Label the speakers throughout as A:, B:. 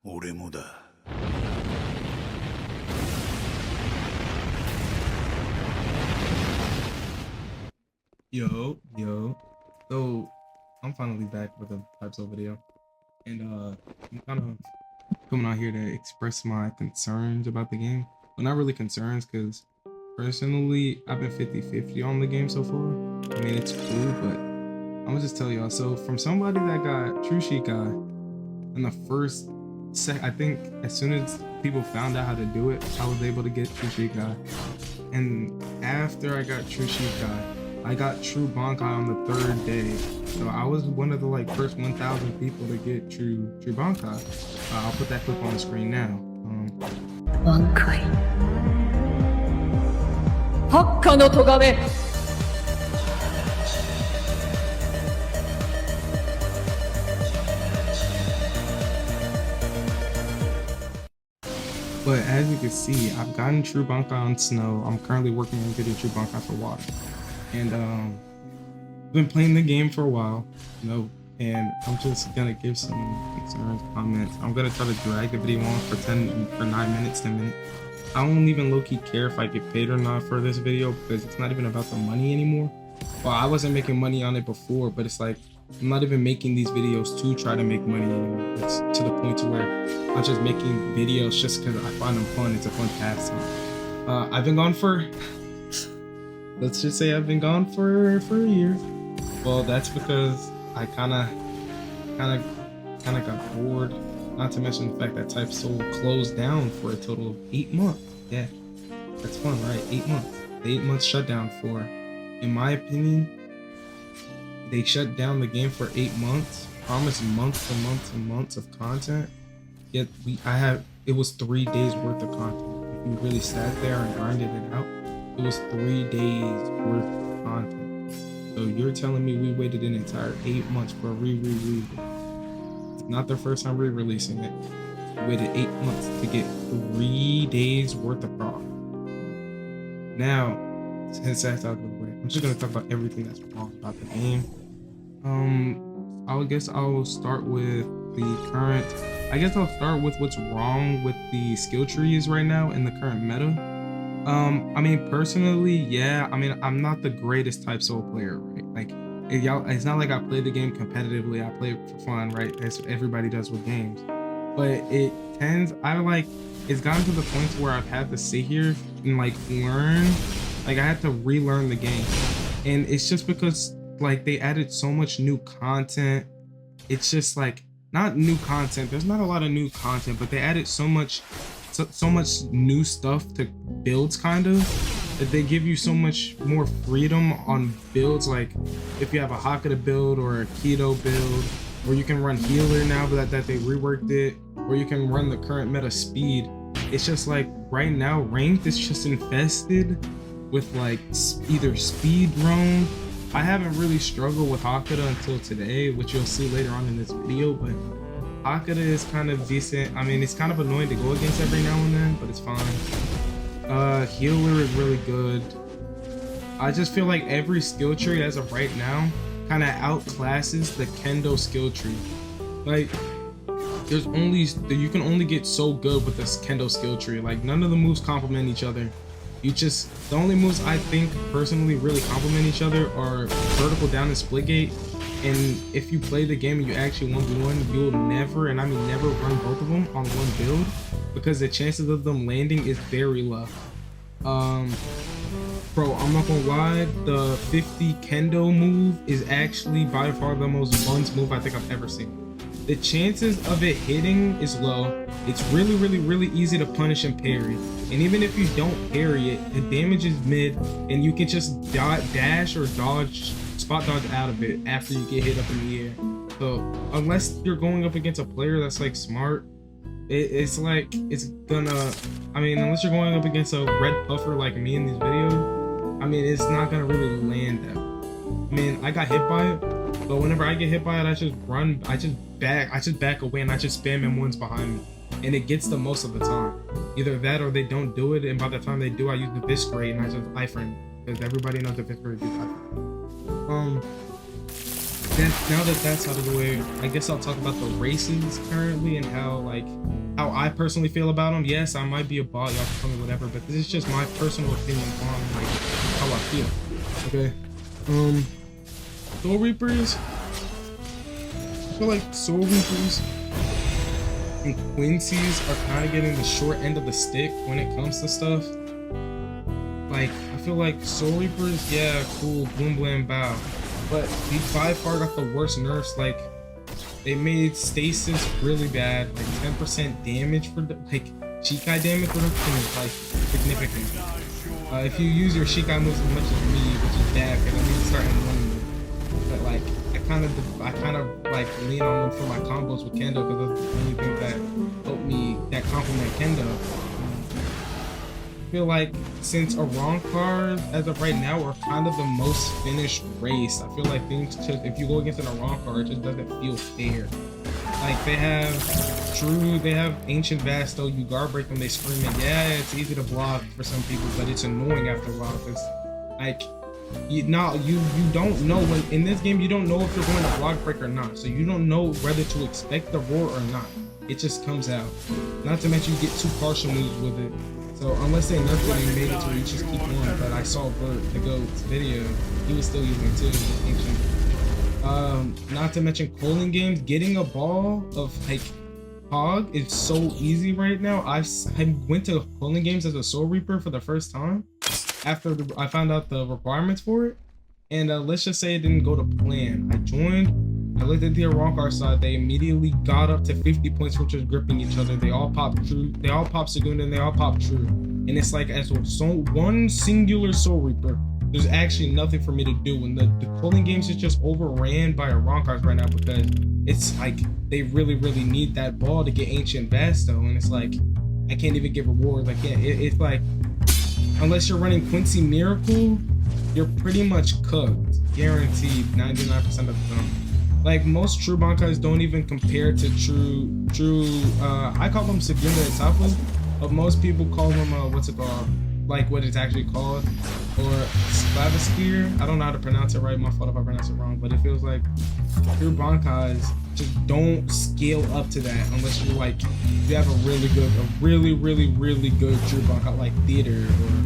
A: 俺もだ。
B: Yo. So I'm finally back with a types of video. And I'm kind of coming out here to express my concerns about the game. Well, not really concerns, because personally I've been 50-50 on the game so far. I mean, it's cool, but I'm gonna just tell y'all. So from somebody that got True Sheet guy in the first I think as soon as people found out how to do it, I was able to get True Sheet guy. And after I got True Sheet guy, I got True Bankai on the third day. So I was one of the first 1,000 people to get True Bankai. I'll put that clip on the screen now.
C: 挽回八下の咎め
B: But as you can see, I've gotten True Bankai on Snow. I'm currently working on getting True Bankai for Water. And been playing the game for a while, and I'm just gonna give some concerns, comments. I'm gonna try to drag the video on for 9 minutes, 10 minutes. I don't even low-key care if I get paid or not for this video, because it's not even about the money anymore. Well, I wasn't making money on it before, but it's like I'm not even making these videos to try to make money anymore. It's to the point to where I'm just making videos just because I find them fun. It's a fun pastime. I've been gone for let's just say I've been gone for a year. Well, that's because I kind of got bored. Not to mention the fact that Type Soul closed down for a total of 8 months. Yeah, that's fun, right? 8 months. The 8 months shutdown for, in my opinion, they shut down the game for 8 months. Promised months and months and months of content. Yet it was 3 days worth of content. If you really sat there and grinded it out, it was 3 days worth of content. So you're telling me we waited an entire 8 months for a re-release? It's not the first time re-releasing it. We waited 8 months to get 3 days worth of product. Now, since that's out of the way, I'm just gonna talk about everything that's wrong about the game. I guess I'll start with the current. I guess I'll start with what's wrong with the skill trees right now in the current meta. I mean, personally, yeah. I mean, I'm not the greatest Type Soul player, right? Like, it's not like I play the game competitively. I play it for fun, right? As everybody does with games. But it's gotten to the point where I've had to sit here and learn. I had to relearn the game, and it's just because they added so much new content. It's just not new content. There's not a lot of new content, but they added so much new stuff to builds, kind of, that they give you so much more freedom on builds. Like if you have a Hakata build or a Keto build, or you can run healer now that they reworked it, or you can run the current meta speed. It's just right now ranked is just infested with either speed drone. I haven't really struggled with Hakata until today, which you'll see later on in this video, but Hakata is kind of decent. I mean, it's kind of annoying to go against every now and then, but it's fine. Healer is really good. I just feel like every skill tree as of right now kind of outclasses the Kendo skill tree. You can only get so good with this Kendo skill tree. None of the moves complement each other. The only moves I think personally really complement each other are vertical down and split gate. And if you play the game and you actually 1v1, you'll never, and I mean never, run both of them on one build, because the chances of them landing is very low. Bro, I'm not gonna lie, the 50 Kendo move is actually by far the most buns move I think I've ever seen. The chances of it hitting is low. It's really easy to punish and parry. And even if you don't parry it, the damage is mid, and you can just dash or spot dodge out of it after you get hit up in the air. So unless you're going up against a player that's smart, unless you're going up against a red puffer like me in these videos, I mean, it's not gonna really land that. I mean, I got hit by it, but whenever I get hit by it, I just back away, and I just spam M1s behind me, and it gets the most of the time. Either that or they don't do it, and by the time they do, I use the Viscerate and I just iframe, because everybody knows the Viscerate is iframe. now that that's out of the way, I guess I'll talk about the races currently and how I personally feel about them. Yes, I might be a bot, y'all can tell me whatever, but this is just my personal opinion on like how I feel. Okay. Soul Reapers. I feel like Soul Reapers and Quincy's are kind of getting the short end of the stick when it comes to stuff. Like, I feel like Soul Reapers, yeah, cool, boom, blam, bow. But we by far got the worst nerfs. Like, they made stasis really bad, like 10% damage for the, like, Shikai damage reduction is like significant. If you use your Shikai moves as much as me, which is bad, because I need to start in one move. But like, I kind of like lean on them for my combos with Kendo because that's the only thing that help me, that complement Kendo. I feel like since Arankars as of right now are kind of the most finished race, I feel like things just, if you go against an Arankar, it just doesn't feel fair. Like they have Ancient Vasto, you guard break them, they scream and yeah, it's easy to block for some people, but it's annoying after a while because like you don't know when in this game you don't know if you're going to block break or not, so you don't know whether to expect the roar or not. It just comes out. Not to mention you get two partial moves with it. So unless they nerfed it and made it to where you just keep going, but I saw Bert the GOAT's video, he was still using it too, ancient. Not to mention calling games, getting a ball of like Hog is so easy right now. I went to calling games as a Soul Reaper for the first time after I found out the requirements for it, and let's just say it didn't go to plan. I joined. I looked at the Arankar side, they immediately got up to 50 points from just gripping each other. They all popped True, they all popped Segunda, and they all popped True. And it's like, as one singular Soul Reaper, there's actually nothing for me to do. And the calling games is just overran by Arankars right now because it's like, they really, really need that ball to get Ancient Vasto. And it's like, I can't even get rewards. I can't, it's like, unless you're running Quincy Miracle, you're pretty much cooked. Guaranteed, 99% of the time. Like most true Bankais don't even compare to true I call them Segunda and Tapu, but most people call them what's it called? Like what it's actually called, or Slavasphere. I don't know how to pronounce it right. My fault if I pronounce it wrong, but it feels like true Bankais just don't scale up to that unless you're like you have a really good true Bankai like Theater or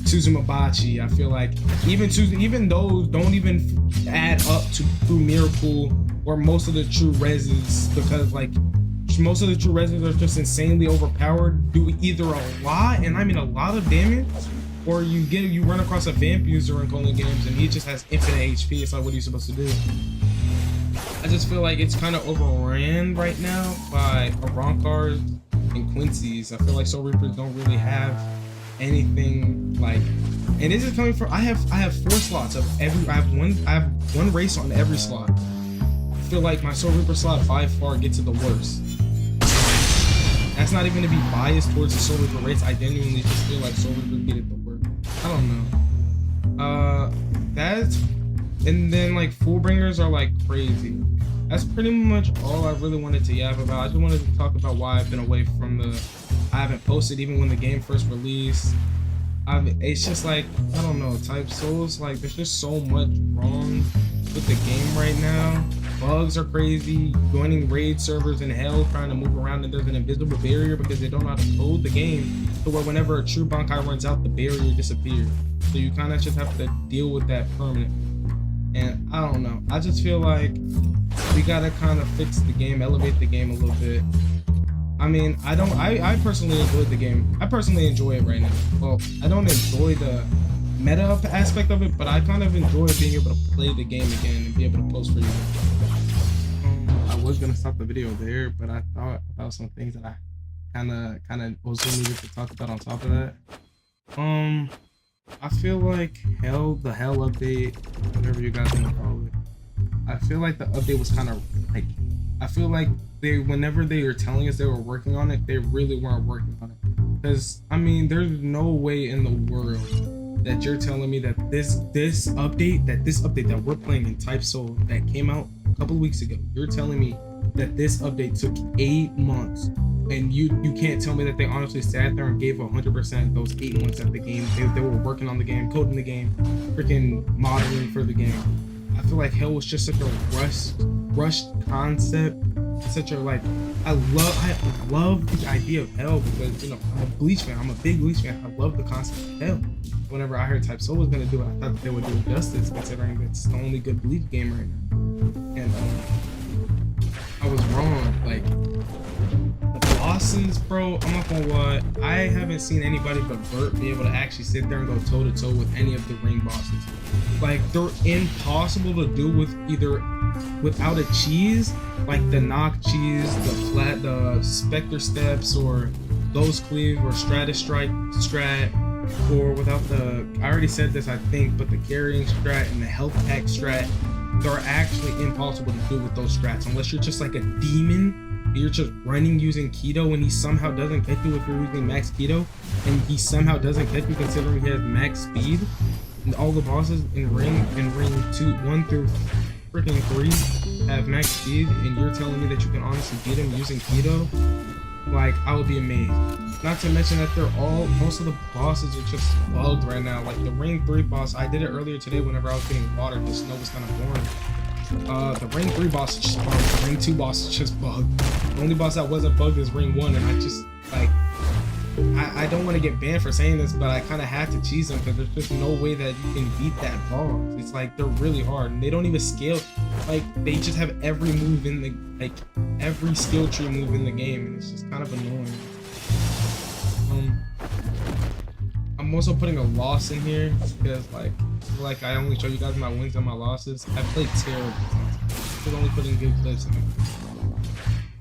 B: Suzumabachi. I feel like even those don't even add up to True Miracle or most of the true reses, because like most of the true reses are just insanely overpowered, do either a lot, and I mean a lot of damage, or you run across a vamp user in calling games and he just has infinite HP. It's like, what are you supposed to do? I just feel like it's kind of overran right now by Arankars and Quincy's. I feel like Soul Reapers don't really have anything like, and this is coming from I have 4 slots of every, I have one race on every slot. I feel like my Soul Reaper slot by far gets to the worst. That's not even to be biased towards the Soul Reaper race. I genuinely just feel like Soul Reaper get it the worst. I don't know. That's, and then like Fullbringers are like crazy. That's pretty much all I really wanted to yap about. I just wanted to talk about why I've been away from I haven't posted even when the game first released. It's just like, I don't know, Type Souls, like there's just so much wrong with the game right now. Bugs are crazy, joining raid servers in hell, trying to move around, and there's an invisible barrier because they don't know how to code the game to where whenever a true Bankai runs out, the barrier disappears. So you kind of just have to deal with that permanently. And I don't know, I just feel like we gotta kind of fix the game, elevate the game a little bit. I mean, I personally enjoyed the game. I personally enjoy it right now. Well, I don't enjoy the meta aspect of it, but I kind of enjoy being able to play the game again and be able to post for you. I was gonna stop the video there, but I thought about some things that I kind of also needed to talk about on top of that. I feel like the hell update, whatever you guys want to call it. I feel like the update was kind of like, I feel like whenever they were telling us they were working on it, they really weren't working on it. Because I mean, there's no way in the world that you're telling me that this update that we're playing in Type Soul that came out a couple of weeks ago, you're telling me that this update took 8 months, and you can't tell me that they honestly sat there and gave 100% those 8 months at the game. They were working on the game, coding the game, freaking modeling for the game. I feel like Hell was just such a rushed concept. Such a like, I love the idea of Hell because you know I'm a Bleach fan. I'm a big Bleach fan. I love the concept of Hell. Whenever I heard Type Soul was gonna do it, I thought they would do it justice, considering it's the only good Bleach game right now. And I was wrong. Like the bosses, bro. I'm not gonna lie. I haven't seen anybody but Bert be able to actually sit there and go toe to toe with any of the ring bosses. Like they're impossible to do with either without a cheese, like the knock cheese, the Spectre steps, or those cleave, or Stratus strike strat, or without the, I already said this I think, but the carrying strat and the health pack strat, they're actually impossible to do with those strats unless you're just like a demon. You're just running using keto and he somehow doesn't get you if you're using max keto, and he somehow doesn't get you considering he has max speed. And all the bosses in ring 1 through freaking 3 have max speed, and you're telling me that you can honestly beat him using keto? Like, I would be amazed. Not to mention that most of the bosses are just bugged right now. Like the ring 3 boss, I did it earlier today whenever I was getting water. The snow was kind of boring. The ring 3 boss is just bugged. The ring 2 boss is just bugged. The only boss that wasn't bugged is ring 1, and I just like, I don't want to get banned for saying this, but I kind of have to cheese them because there's just no way that you can beat that boss. It's like they're really hard and they don't even scale. Like they just have every move in the, like every skill tree move in the game, and it's just kind of annoying. I'm also putting a loss in here because like I only show you guys my wins and my losses. I played terrible. I'm only putting good clips in it.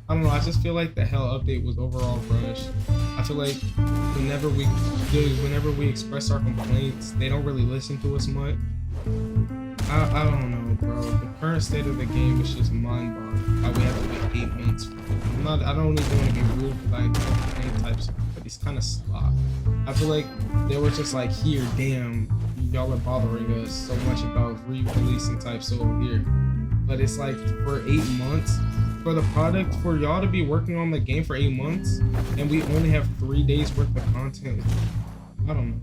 B: I don't know, I just feel like the Hell update was overall rushed. I feel like whenever we express our complaints, they don't really listen to us much. I don't know, bro. The current state of the game is just mind-boggling. How we have to wait 8 months. I don't even want to be rude because I don't any types of, but it's kind of slop. I feel like they were just like, here, damn, y'all are bothering us so much about re-releasing Type Soul here. But it's like for 8 months, for the product, for y'all to be working on the game for 8 months, and we only have 3 days worth of content. I don't know.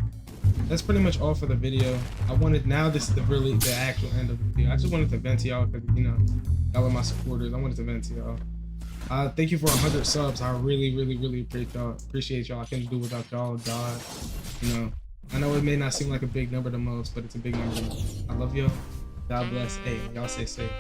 B: That's pretty much all for the video. Now this is the actual end of the video. I just wanted to vent to y'all because, you know, y'all are my supporters. I wanted to vent to y'all. Thank you for 100 subs. I really appreciate y'all. I couldn't do without y'all. God, you know, I know it may not seem like a big number to most, but it's a big number. I love y'all. God bless. Hey, y'all stay safe.